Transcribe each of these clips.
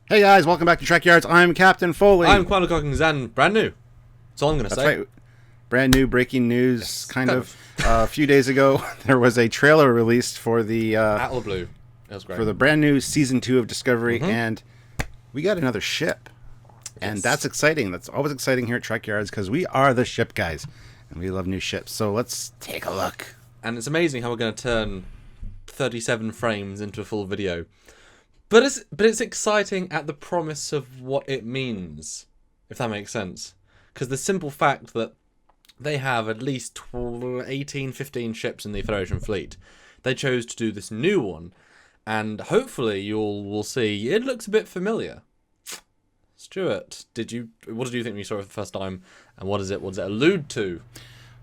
Hey guys, welcome back to Trekyards. I'm Captain Foley. I'm Quantum Cockings and brand new. That's all I'm going to say. Right. Brand new breaking news, yes, kind of. A few days ago, there was a trailer released for the Out of the blue. That was great. For the brand new season 2 of Discovery, and we got another ship, and that's exciting. That's always exciting here at Trekyards because we are the ship guys, and we love new ships. So let's take a look. And it's amazing how we're going to turn 37 frames into a full video. But it's exciting at the promise of what it means, if that makes sense. Because the simple fact that they have at least 18, 15 ships in the Federation fleet, they chose to do this new one, and hopefully you all will see it looks a bit familiar. Stuart, what did you think when you saw it for the first time, and what does it allude to?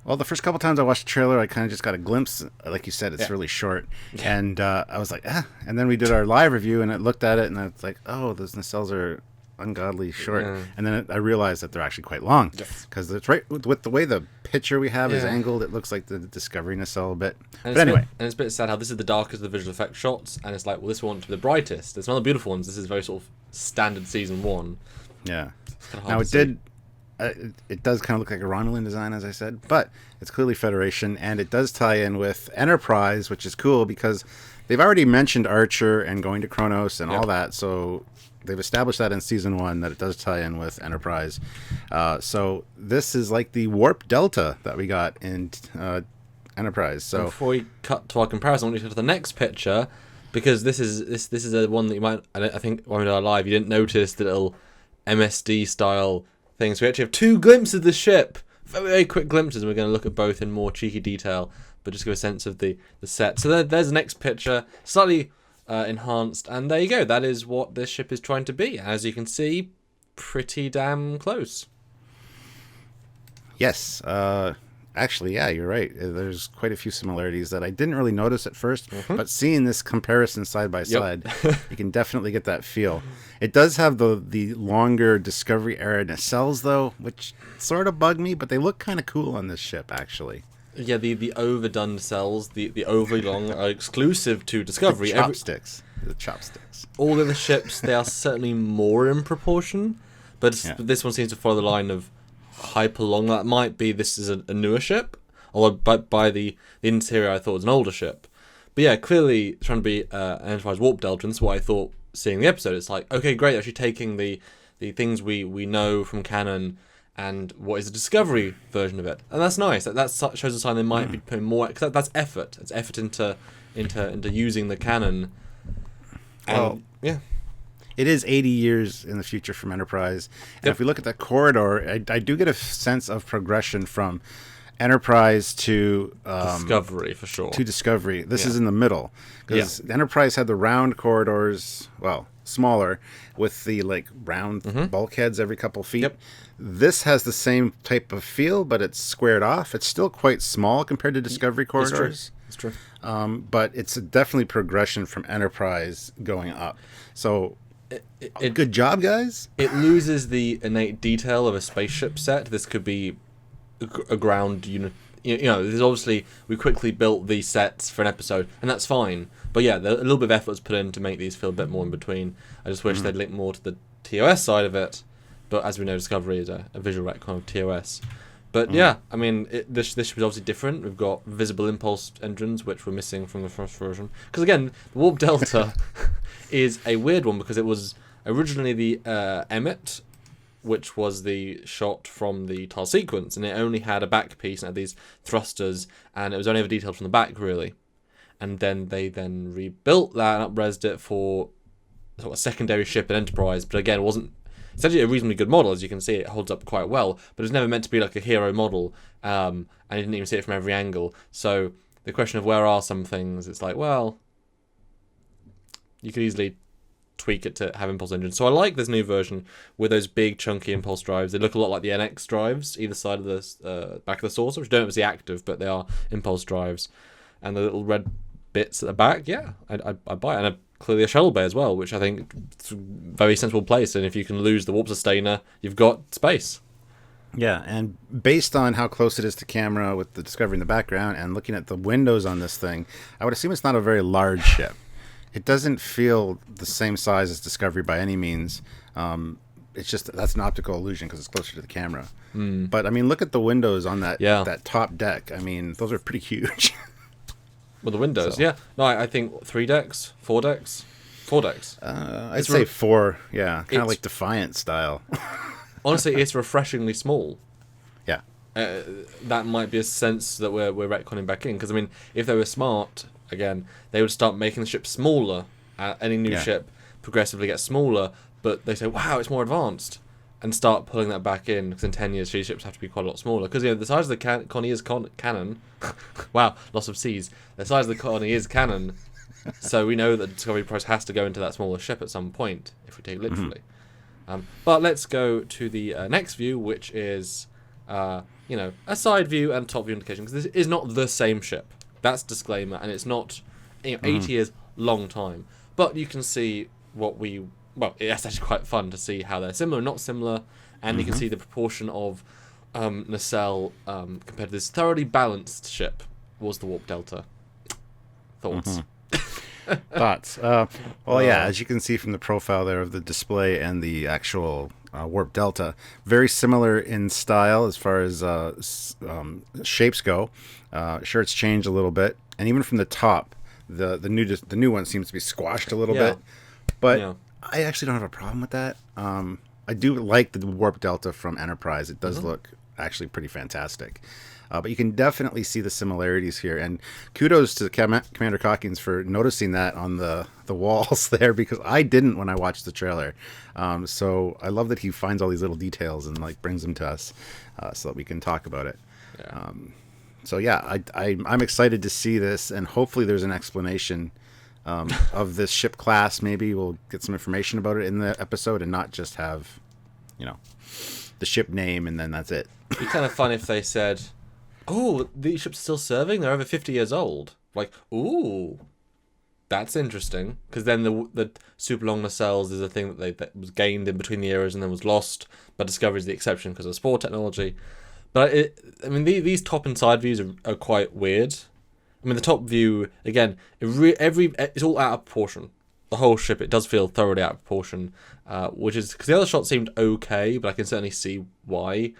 Well, the first couple times I watched the trailer, I kind of just got a glimpse. Like you said, it's really short. Yeah. And I was like, And then we did our live review, and I looked at it, and I was like, oh, those nacelles are ungodly short. Yeah. And then I realized that they're actually quite long. Because it's right with the way the picture we have is angled, it looks like the Discovery nacelle a bit. But anyway. And it's a bit sad how this is the darkest of the visual effects shots, and it's like, well, this one's the brightest. It's one of the beautiful ones. This is very sort of standard season 1. Yeah. Now, it does kind of look like a Romulan design, as I said, but it's clearly Federation, and it does tie in with Enterprise, which is cool because they've already mentioned Archer and going to Kronos and all that, so they've established that in Season 1 that it does tie in with Enterprise. So this is like the Warp Delta that we got in Enterprise. So before we cut to our comparison, I want you to go to the next picture, because this is a one that you might, I think when we did our live, you didn't notice the little MSD style things. We actually have 2 glimpses of the ship, very, very quick glimpses, and we're going to look at both in more cheeky detail, but just give a sense of the set. So there's the next picture, slightly enhanced, and there you go. That is what this ship is trying to be. As you can see, pretty damn close. Yes, actually, yeah, you're right. There's quite a few similarities that I didn't really notice at first, but seeing this comparison side by side, you can definitely get that feel. It does have the longer Discovery era nacelles, though, which sort of bug me, but they look kind of cool on this ship, actually. Yeah, the overdone nacelles, the overly long, are exclusive to Discovery. The chopsticks. All the other ships, they are certainly more in proportion, but this one seems to follow the line of hyper long. That might be this is a newer ship, although by the interior I thought it was an older ship. But yeah, clearly trying to be an Enterprise Warp Delta, and that's what I thought seeing the episode. It's like, okay, great, actually taking the things we know from canon and what is the Discovery version of it, and that's nice. That shows a sign they might be putting more, because that's effort. It's effort into using the canon. And, it is 80 years in the future from Enterprise. And if we look at the corridor, I do get a sense of progression from Enterprise to Discovery, for sure. To Discovery. This is in the middle. Because Enterprise had the round corridors, well, smaller, with the round bulkheads every couple feet. This has the same type of feel, but it's squared off. It's still quite small compared to Discovery corridors. It's true. But it's definitely progression from Enterprise going up. So good job, guys. It loses the innate detail of a spaceship set. This could be a ground unit. There's obviously, we quickly built these sets for an episode, and that's fine. But yeah, a little bit of effort was put in to make these feel a bit more in between. I just wish they'd link more to the TOS side of it. But as we know, Discovery is a visual retcon of TOS. But yeah, I mean, this was obviously different. We've got visible impulse engines, which were missing from the first version. Because again, the Warp Delta is a weird one, because it was originally the Emmet, which was the shot from the tile sequence, and it only had a back piece and had these thrusters, and it was only ever detailed from the back, really. And then they rebuilt that and up-resed it for sort of a secondary ship in Enterprise, but again, it wasn't. It's actually a reasonably good model, as you can see. It holds up quite well, but it's never meant to be like a hero model, and you didn't even see it from every angle. So the question of where are some things, it's like, well, you could easily tweak it to have impulse engines. So I like this new version with those big chunky impulse drives. They look a lot like the NX drives, either side of the back of the saucer, which don't obviously active, but they are impulse drives. And the little red bits at the back, I buy it. And clearly a shuttle bay as well, which I think is a very sensible place. And if you can lose the warp sustainer, you've got space. Yeah, and based on how close it is to camera with the Discovery in the background and looking at the windows on this thing, I would assume it's not a very large ship. It doesn't feel the same size as Discovery by any means. It's just that's an optical illusion because it's closer to the camera. But I mean, look at the windows on that top deck. I mean, those are pretty huge. Well, the windows, yeah. No, I think 3 decks, 4 decks, 4 decks. I'd say 4. Yeah, kind of like Defiant style. Honestly, it's refreshingly small. Yeah. That might be a sense that we're retconning back in, because I mean, if they were smart, again, they would start making the ship smaller. Any new ship progressively gets smaller, but they say, wow, it's more advanced, and start pulling that back in, because in 10 years, these ships have to be quite a lot smaller. Because the size of the Connie's cannon, wow, loss of C's. The size of the Connie is cannon, so we know that Discovery Prize has to go into that smaller ship at some point, if we take it literally. But let's go to the next view, which is, a side view and top view indication, because this is not the same ship. That's disclaimer, and it's not, 8 years, long time. But you can see it's actually quite fun to see how they're similar, not similar, and you can see the proportion of nacelle compared to this thoroughly balanced ship was the Warp Delta. Thoughts? Thoughts? As you can see from the profile there of the display and the actual Warp Delta, very similar in style as far as shapes go. Sure, it's changed a little bit, and even from the top, the new one seems to be squashed a little bit, but I actually don't have a problem with that. I do like the Warp Delta from Enterprise. It does look actually pretty fantastic. But you can definitely see the similarities here. And kudos to Commander Calkins for noticing that on the walls there, because I didn't when I watched the trailer. So I love that he finds all these little details and brings them to us so that we can talk about it. Yeah. I'm excited to see this, and hopefully there's an explanation of this ship class. Maybe we'll get some information about it in the episode and not just have, the ship name and then that's it. It'd be kind of fun if they said, oh, these ships are still serving? They're over 50 years old. Ooh, that's interesting. Because then the super long nacelles is a thing that was gained in between the eras and then was lost, but Discovery is the exception because of spore technology. But these top and side views are quite weird. I mean, the top view, again, it's all out of proportion. The whole ship, it does feel thoroughly out of proportion, which is because the other shot seemed okay, but I can certainly see why.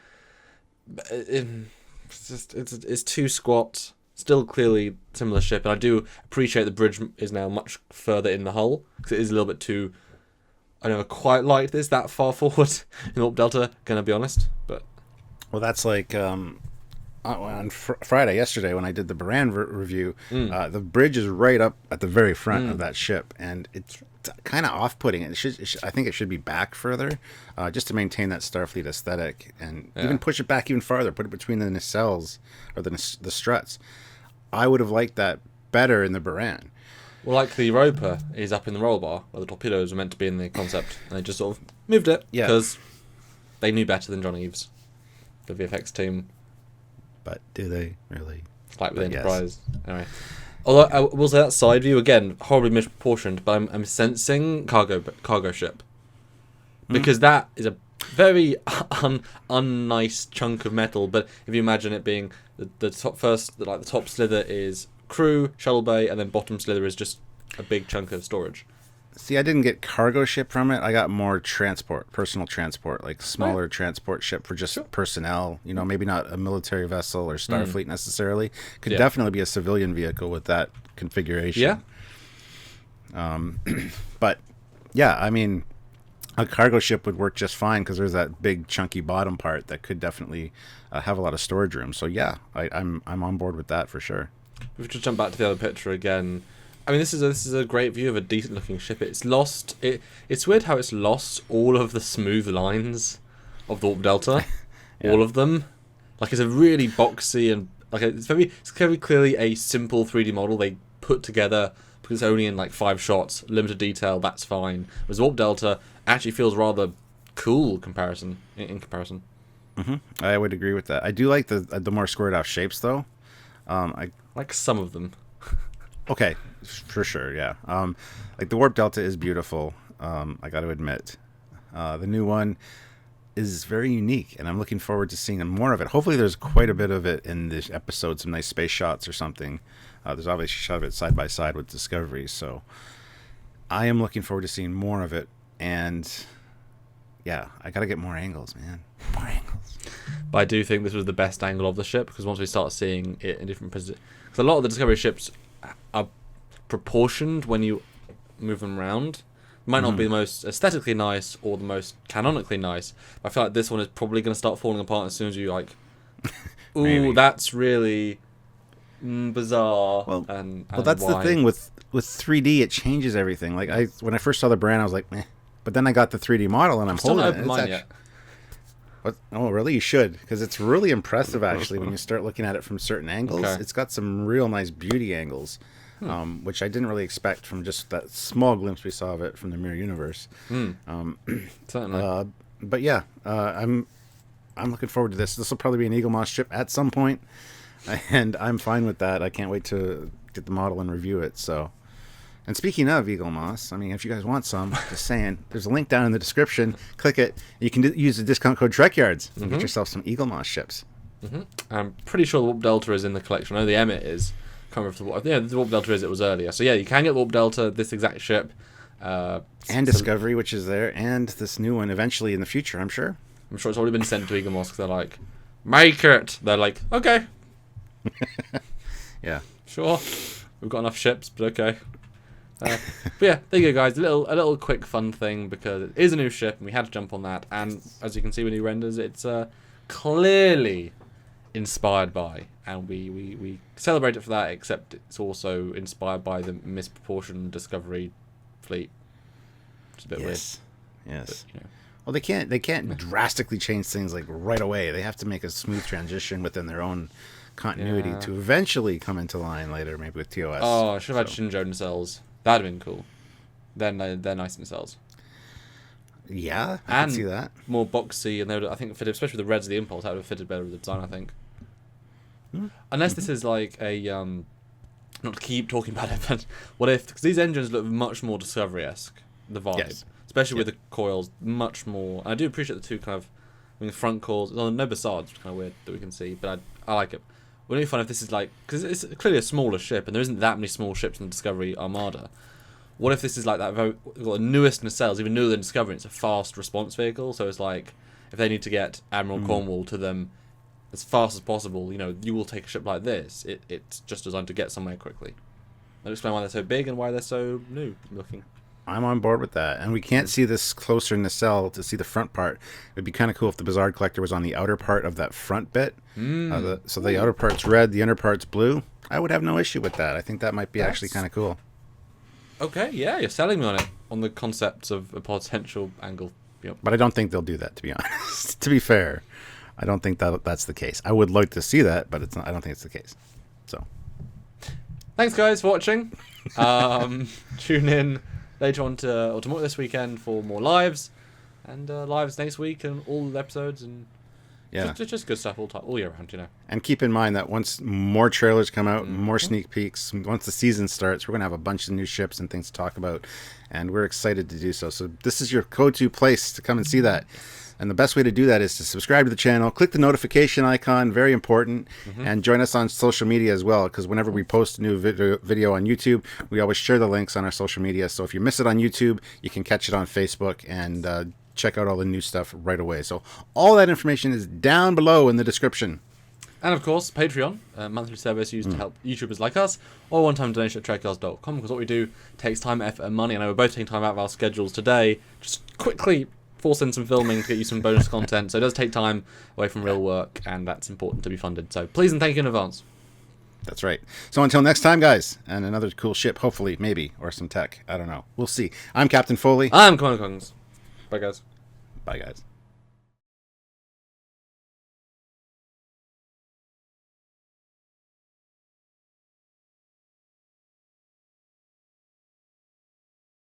It's too squat. Still clearly similar ship, and I do appreciate the bridge is now much further in the hull, because it is a little bit too. I never quite liked this that far forward in Warp Delta. Gonna be honest, but that's like on Friday yesterday when I did the Baran review. The bridge is right up at the very front of that ship, and it's kind of off-putting. I think it should be back further, just to maintain that Starfleet aesthetic, and even push it back even farther. Put it between the nacelles or the struts. I would have liked that better in the Baran. Well, like the Europa is up in the roll bar, where the torpedoes were meant to be in the concept, and they just sort of moved it because they knew better than John Eves, the VFX team. But do they really? Like with Enterprise. Yes. Anyway. Although I will say that side view, again, horribly misproportioned, but I'm sensing cargo ship. Because that is a very unnice chunk of metal, but if you imagine it being the top first, the top slither is crew, shuttle bay, and then bottom slither is just a big chunk of storage. See, I didn't get cargo ship from it. I got more personal transport, like smaller transport ship for just personnel. Maybe not a military vessel or Starfleet necessarily. Could definitely be a civilian vehicle with that configuration. Yeah. But yeah, I mean, a cargo ship would work just fine because there's that big chunky bottom part that could definitely have a lot of storage room. So yeah, I'm on board with that for sure. If we just jump back to the other picture again. I mean, this is a great view of a decent looking ship. It's lost. It's weird how it's lost all of the smooth lines of the Warp Delta, all of them. It's a really boxy and it's very clearly a simple 3D model they put together because it's only in 5 shots, limited detail. That's fine. Whereas Warp Delta actually feels rather cool in comparison. I would agree with that. I do like the more squared off shapes though. I like some of them. Okay, for sure, yeah. The Warp Delta is beautiful, I got to admit. The new one is very unique, and I'm looking forward to seeing more of it. Hopefully there's quite a bit of it in this episode, some nice space shots or something. There's obviously a shot of it side by side with Discovery, so I am looking forward to seeing more of it, and yeah, I gotta get more angles, man. More angles. But I do think this was the best angle of the ship, because once we start seeing it in different positions, because a lot of the Discovery ships are proportioned when you move them around. Might not be the most aesthetically nice or the most canonically nice, but I feel like this one is probably going to start falling apart as soon as you like, ooh, that's really bizarre. Well, and that's why. the thing with 3D, it changes everything. Like when I first saw the brand, I was like, meh. But then I got the 3D model, and I'm still holding not it. open mine yet. What? Oh, really? You should, because it's really impressive actually when you start looking at it from certain angles. Okay. It's got some real nice beauty angles, which I didn't really expect from just that small glimpse we saw of it from the Mirror Universe. Certainly. But yeah, I'm looking forward to this. This will probably be an Eagle Moss ship at some point, and I'm fine with that. I can't wait to get the model and review it. So. And speaking of Eagle Moss, I mean, if you guys want some, just saying, there's a link down in the description. Click it. You can use the discount code Trekyards and get yourself some Eagle Moss ships. I'm pretty sure the Warp Delta is in the collection. I know the Emmet is. Can't remember if the Warp Delta is. It was earlier. So yeah, you can get Warp Delta, this exact ship. And Discovery, which is there, and this new one eventually in the future, I'm sure. I'm sure it's already been sent to Eagle Moss because they're like, make it. They're like, okay. Yeah. Sure. We've got enough ships, but okay. But yeah, there you go, guys. A little quick fun thing, because it is a new ship and we had to jump on that. And as you can see when he renders, it's clearly inspired by, and we celebrate it for that. Except it's also inspired by the misproportioned Discovery fleet, which is a bit weird. Yes. But, Well, they can't drastically change things like right away. They have to make a smooth transition within their own continuity to eventually come into line later, maybe with TOS. Oh, I should have had Shinjo nacelles. That'd have been cool. They're nice nacelles. Yeah, I can see that. More boxy, and they would, I think, fitted, especially with the reds of the Impulse, that would have fitted better with the design, I think. Unless this is like a not to keep talking about it, but what if, because these engines look much more Discovery-esque, the vibe, especially with the coils, much more. I do appreciate the two kind of, I mean, the front coils. No Bassards, which is kind of weird that we can see, but I like it. Wouldn't it be fun if this is like, because it's clearly a smaller ship, and there isn't that many small ships in the Discovery Armada. What if this is like that got the newest nacelles, even newer than Discovery? It's a fast response vehicle, so it's like if they need to get Admiral Cornwall to them as fast as possible, you will take a ship like this. It's just designed to get somewhere quickly. That'll explain why they're so big and why they're so new looking. I'm on board with that. And we can't see this closer nacelle to see the front part. It'd be kind of cool if the Bazaar Collector was on the outer part of that front bit. So the outer part's red, the inner part's blue. I would have no issue with that. I think that might be actually kind of cool. Okay, yeah, you're selling me on it, on the concepts of a potential angle. Yep. But I don't think they'll do that, to be honest. To be fair, I don't think that's the case. I would like to see that, but it's not. I don't think it's the case. So, thanks, guys, for watching. Tune in later on or tomorrow this weekend for more lives, and lives next week, and all the episodes, and just good stuff all year round, And keep in mind that once more trailers come out, more sneak peeks, once the season starts, we're gonna have a bunch of new ships and things to talk about, and we're excited to do so. So this is your go-to place to come and see that. And the best way to do that is to subscribe to the channel, click the notification icon, very important, and join us on social media as well, because whenever we post a new video on YouTube, we always share the links on our social media. So if you miss it on YouTube, you can catch it on Facebook and check out all the new stuff right away. So all that information is down below in the description. And of course, Patreon, a monthly service used to help YouTubers like us, or one-time donation at trekyards.com, because what we do takes time, effort, and money. I know we're both taking time out of our schedules today. Just quickly force in some filming to get you some bonus content. So it does take time away from real work, and that's important to be funded. So please and thank you in advance. That's right. So until next time, guys, and another cool ship, hopefully, maybe, or some tech. I don't know. We'll see. I'm Captain Foley. I'm Commander Kongs. Bye, guys. Bye, guys.